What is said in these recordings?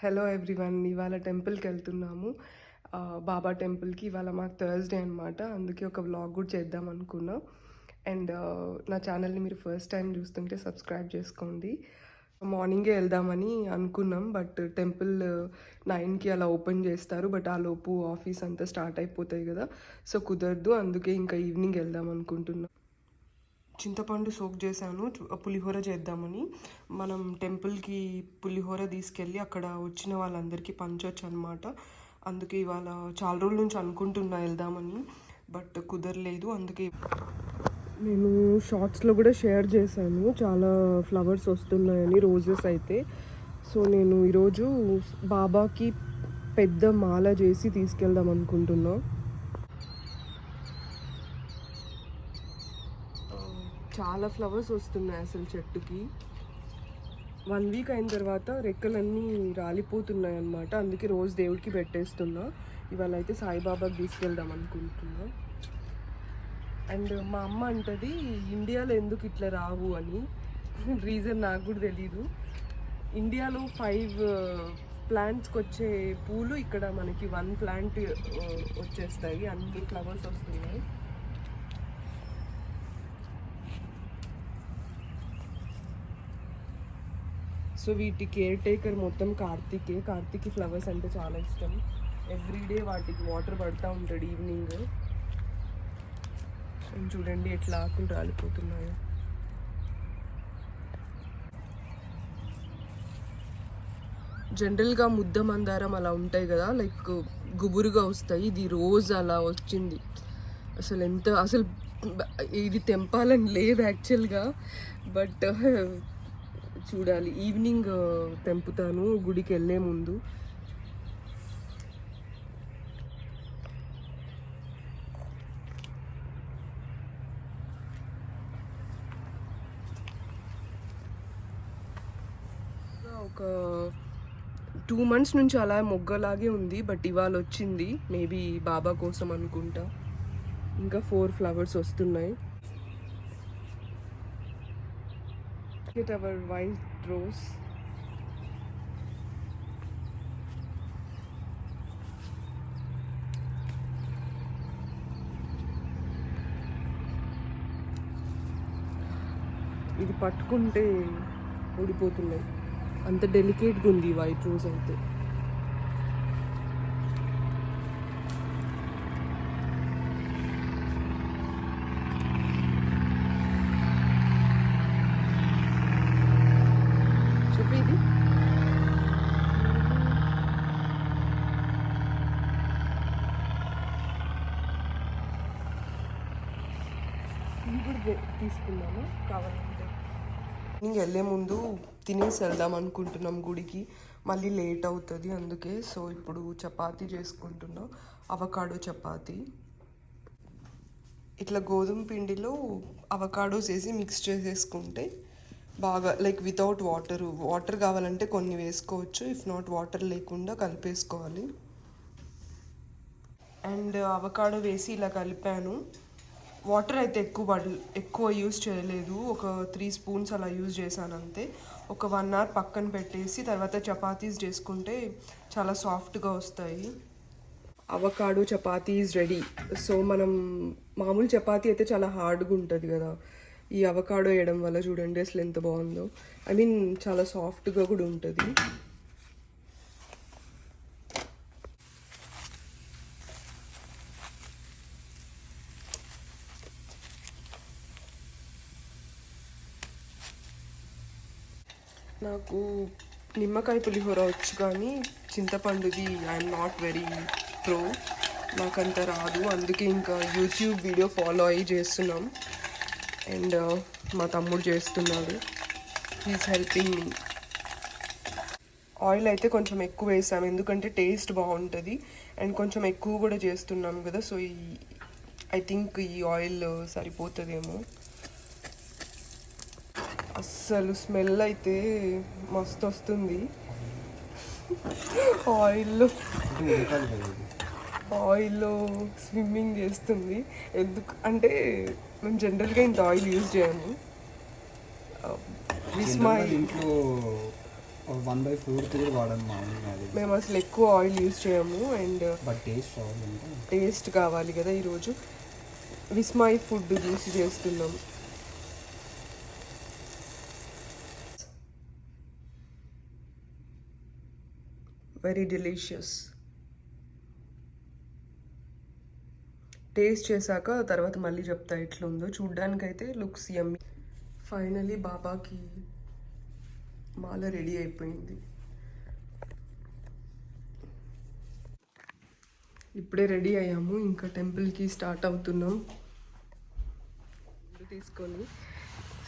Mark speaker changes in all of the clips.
Speaker 1: Hello everyone, ఇవాళ టెంపుల్కి వెళ్తున్నాము. బాబా టెంపుల్కి. ఇవాళ మాకు థర్స్డే అనమాట, అందుకే ఒక వ్లాగ్ కూడా చేద్దాం అనుకున్నా. అండ్ నా ఛానల్ని మీరు ఫస్ట్ టైం చూస్తుంటే సబ్స్క్రైబ్ చేసుకోండి. మార్నింగే వెళ్దామని అనుకున్నాం, బట్ టెంపుల్ 9కి అలా ఓపెన్ చేస్తారు. బట్ ఆ లోపు ఆఫీస్ అంతా స్టార్ట్ అయిపోతాయి కదా, సో కుదరదు. అందుకే ఇంకా ఈవినింగ్ వెళ్దాం అనుకుంటున్నాం. చింతపండు సోక్ చేశాను పులిహోర చేద్దామని. మనం టెంపుల్కి పులిహోర తీసుకెళ్ళి అక్కడ వచ్చిన వాళ్ళందరికీ పంచవచ్చు అనమాట. అందుకే ఇవాళ చాలా రోజుల నుంచి అనుకుంటున్నా వెళ్దామని, బట్ కుదరలేదు. అందుకే నేను షార్ట్స్లో కూడా షేర్ చేశాను చాలా ఫ్లవర్స్ వస్తున్నాయని, రోజెస్ అయితే. సో నేను ఈరోజు బాబాకి పెద్ద మాల చేసి తీసుకెళ్దాం అనుకుంటున్నా. చాలా ఫ్లవర్స్ వస్తున్నాయి అసలు చెట్టుకి. 1 వీక్ అయిన తర్వాత రెక్కలన్నీ రాలిపోతున్నాయి అన్నమాట. అందుకే రోజు దేవుడికి పెట్టేస్తున్నా. ఇవాళ అయితే సాయిబాబాకి తీసుకెళ్దాం అనుకుంటున్నా. అండ్ మా అమ్మ అంటది ఇండియాలో ఎందుకు ఇట్లా రావు అని. రీజన్ నాకు కూడా తెలీదు. ఇండియాలో 5 ప్లాంట్స్కి వచ్చే పూలు ఇక్కడ మనకి 1 ప్లాంట్ వచ్చేస్తాయి. అన్ని ఫ్లవర్స్ వస్తున్నాయి. సో వీటి కేర్ టేకర్ మొత్తం కార్తీకి ఫ్లవర్స్ అంటే చాలా ఇష్టం. ఎవ్రీడే వాటికి వాటర్ పడుతూ ఉంటాడు ఈవినింగ్. చూడండి ఎట్లా ఆకులు రాలిపోతున్నాయో. జనరల్గా ముద్ద మందారం అలా ఉంటాయి కదా, లైక్ గుబురుగా వస్తాయి. ఇది రోజు అలా వచ్చింది. అసలు ఇది తెంపాలని లేదు యాక్చువల్గా, బట్ చూడాలి. ఈవినింగ్ తెంపుతాను గుడికి వెళ్ళే ముందు. ఒక 2 months నుంచి అలా మొగ్గలాగే ఉంది, బట్ ఇవాళ వచ్చింది. మేబీ బాబా కోసం అనుకుంటా. ఇంకా 4 ఫ్లవర్స్ వస్తున్నాయి. Get our white rose. ఇది పట్టుకుంటే ఊడిపోతున్నాయి, అంత డెలికేట్గా ఉంది వైట్ రోజ్ అయితే. ఇది కూడా తీసుకున్నాను కావాలంటే. ఇంక వెళ్ళే ముందు తినేసి వెళ్దాం అనుకుంటున్నాం గుడికి. మళ్ళీ లేట్ అవుతుంది అందుకే. సో ఇప్పుడు చపాతీ చేసుకుంటున్నాం, అవకాడో చపాతీ. ఇట్లా గోధుమ పిండిలో అవకాడోస్ వేసి మిక్స్ చేసేసుకుంటే బాగా, లైక్ వితౌట్ వాటర్ కావాలంటే కొన్ని వేసుకోవచ్చు, ఇఫ్ నాట్ వాటర్ లేకుండా కలిపేసుకోవాలి. అండ్ అవకాడో వేసి ఇలా కలిపాను. వాటర్ అయితే ఎక్కువ యూజ్ చేయలేదు, ఒక 3 spoons అలా యూజ్ చేశాను అంతే. ఒక 1 hour పక్కన పెట్టేసి తర్వాత చపాతీస్ చేసుకుంటే చాలా సాఫ్ట్గా వస్తాయి. Avocado chapati is ready. So మనం మామూలు చపాతీ అయితే చాలా హార్డ్గా ఉంటుంది కదా, ఈ అవకాడో వేయడం వల్ల చూడండి అసలు ఎంత బాగుందో. ఐ మీన్ చాలా సాఫ్ట్గా కూడా ఉంటుంది. నాకు నిమ్మకాయ పులిహోర వచ్చు, కానీ చింతపండుది ఐఎమ్ నాట్ వెరీ ప్రో, నాకంత రాదు. అందుకే ఇంకా యూట్యూబ్ వీడియో ఫాలో అయ్యి చేస్తున్నాం. అండ్ మా తమ్ముడు చేస్తున్నాడు, హీస్ హెల్పింగ్ మీ. ఆయిల్ అయితే కొంచెం ఎక్కువ వేసాము, ఎందుకంటే టేస్ట్ బాగుంటుంది. అండ్ కొంచెం ఎక్కువ కూడా చేస్తున్నాం కదా, సో ఐ థింక్ ఈ ఆయిల్ సరిపోతుందేమో. అస్సలు స్మెల్ అయితే మస్తు వస్తుంది. ఆయిల్లో స్విమ్మింగ్ చేస్తుంది. ఎందుకు అంటే మేము జనరల్గా ఇంత ఆయిల్ యూజ్ చేయము.
Speaker 2: ఇంట్లో 1/4 కూడా వాడను మామూలుగా అది.
Speaker 1: మేము అసలు ఎక్కువ ఆయిల్ యూజ్ చేయము. అండ్
Speaker 2: బట్ టేస్ట్ రావాలంటే
Speaker 1: టేస్ట్ కావాలి కదా. ఈరోజు విస్మయ్ ఫుడ్ యూస్ చేస్తున్నాం. Very delicious. టేస్ట్ చేశాక తర్వాత మళ్ళీ చెప్తా ఎట్లుందో. చూడ్డానికైతే లుక్స్ యమ్మీ. ఫైనలీ బాబాకి మాల రెడీ అయిపోయింది. ఇప్పుడే రెడీ అయ్యాము, ఇంకా టెంపుల్కి స్టార్ట్ అవుతున్నాం తీసుకొని.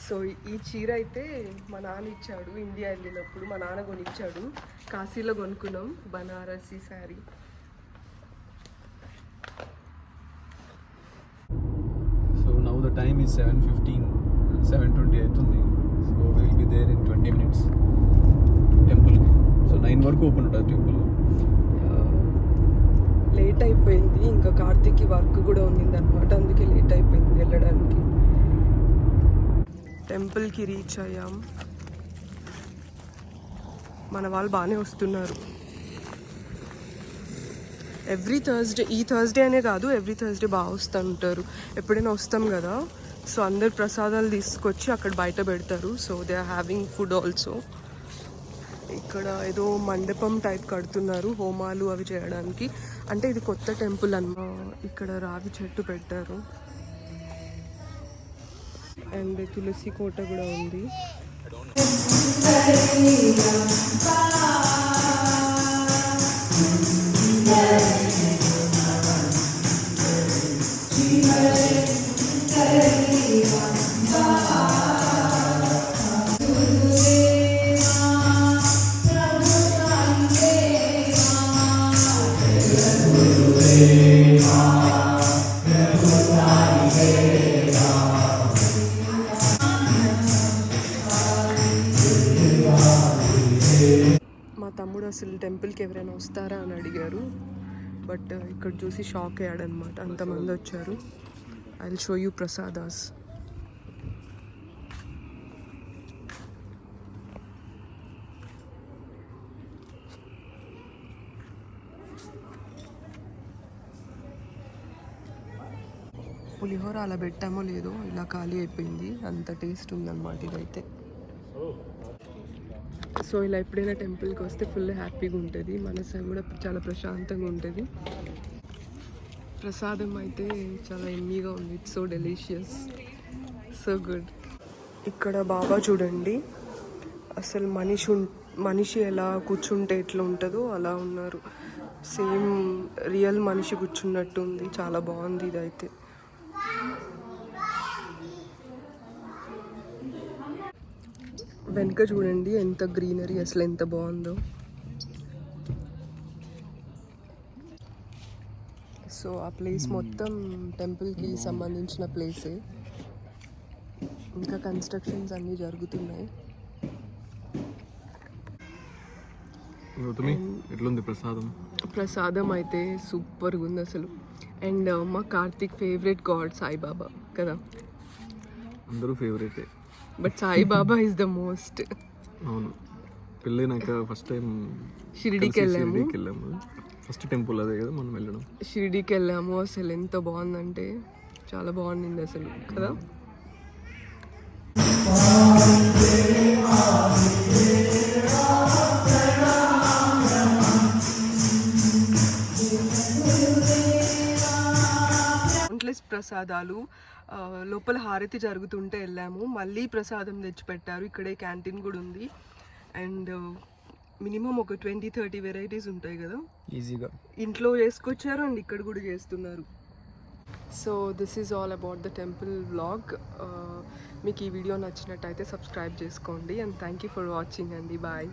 Speaker 1: సో ఈ చీర అయితే మా నాన్న ఇచ్చాడు. ఇండియా వెళ్ళినప్పుడు మా నాన్న కొనిచ్చాడు. కాశీలో కొనుక్కున్నాం Banarasi sari.
Speaker 2: So now the time is 7:15, 7:20 అవుతుంది. So will be there in 20 minutes టెంపుల్కి. సో 9 వరకు ఓపెన్ ఉంటుంది టెంపుల్.
Speaker 1: లేట్ అయిపోయింది, ఇంకా కార్తీక్కి వర్క్ కూడా ఉన్నింది అనమాట, అందుకే లేట్ అయిపోయింది వెళ్ళడానికి. టెంపుల్కి రీచ్ అయ్యాం. మన వాళ్ళు బాగానే వస్తున్నారు. ఎవ్రీ థర్స్డే, ఈ థర్స్డే అనే కాదు, ఎవ్రీ థర్స్డే బాగా వస్తుంటారు. ఎప్పుడైనా వస్తాం కదా, సో అందరు ప్రసాదాలు తీసుకొచ్చి అక్కడ బయట పెడతారు. So they are having food also. ఇక్కడ ఏదో మండపం టైప్ కడుతున్నారు హోమాలు అవి చేయడానికి. అంటే ఇది కొత్త టెంపుల్ అన్నమాట. ఇక్కడ రావి చెట్టు పెట్టారు అండ్ తులసి కోట కూడా ఉంది. మా తమ్ముడు అసలు టెంపుల్కి ఎవరైనా వస్తారా అని అడిగారు, బట్ ఇక్కడ చూసి షాక్ అయ్యాడనమాట, అంతమంది వచ్చారు. I will show you prasadas. పులిహోర అలా పెట్టామో లేదో ఇలా ఖాళీ అయిపోయింది, అంత టేస్ట్ ఉందన్నమాట ఇదైతే. సో ఇలా ఎప్పుడైనా టెంపుల్కి వస్తే ఫుల్ హ్యాపీగా ఉంటుంది, మనసు కూడా చాలా ప్రశాంతంగా ఉంటుంది. ప్రసాదం అయితే చాలా ఎమ్మీగా ఉంది. It's so delicious, so good. ఇక్కడ బాబా చూడండి, అసలు మనిషి ఎలా కూర్చుంటే ఎట్లా ఉంటుందో అలా ఉన్నారు. సేమ్ రియల్ మనిషి కూర్చున్నట్టు ఉంది. చాలా బాగుంది ఇదైతే. వెనుక చూడండి ఎంత గ్రీనరీ, అసలు ఎంత బాగుందో. సో ఆ ప్లేస్ మొత్తం టెంపుల్కి సంబంధించిన ప్లేసే. ఇంకా కన్స్ట్రక్షన్స్ అన్నీ జరుగుతున్నాయి.
Speaker 2: ఎట్లుంది ప్రసాదం?
Speaker 1: ప్రసాదం అయితే సూపర్గా ఉంది అసలు. అండ్ మా కార్తీక్ ఫేవరెట్ గాడ్ సాయిబాబా కదా.
Speaker 2: అందరూ ఫేవరెటే,
Speaker 1: but Saibaba is the most.
Speaker 2: అవును, పెళ్ళైనాక ఫస్ట్ టైం
Speaker 1: షిరిడీకి వెళ్ళాము.
Speaker 2: ఫస్ట్ టెంపుల్ అదే కదా మనం వెళ్ళడం.
Speaker 1: షిరిడీకి వెళ్ళాము, అసలు ఎంత బాగుందంటే చాలా బాగుంది అసలు కదా. కౌంట్లెస్ ప్రసాదాలు. లోపల హారతి జరుగుతుంటే వెళ్ళాము, మళ్ళీ ప్రసాదం తెచ్చిపెట్టారు. ఇక్కడే క్యాంటీన్ కూడా ఉంది. అండ్ మినిమం ఒక 20-30 వెరైటీస్ ఉంటాయి కదా,
Speaker 2: ఈజీగా
Speaker 1: ఇంట్లో చేసుకొచ్చారు అండ్ ఇక్కడ కూడా చేస్తున్నారు. So this is all about the temple vlog. మీకు ఈ వీడియో నచ్చినట్టయితే సబ్స్క్రైబ్ చేసుకోండి. And thank you for watching అండి. బాయ్.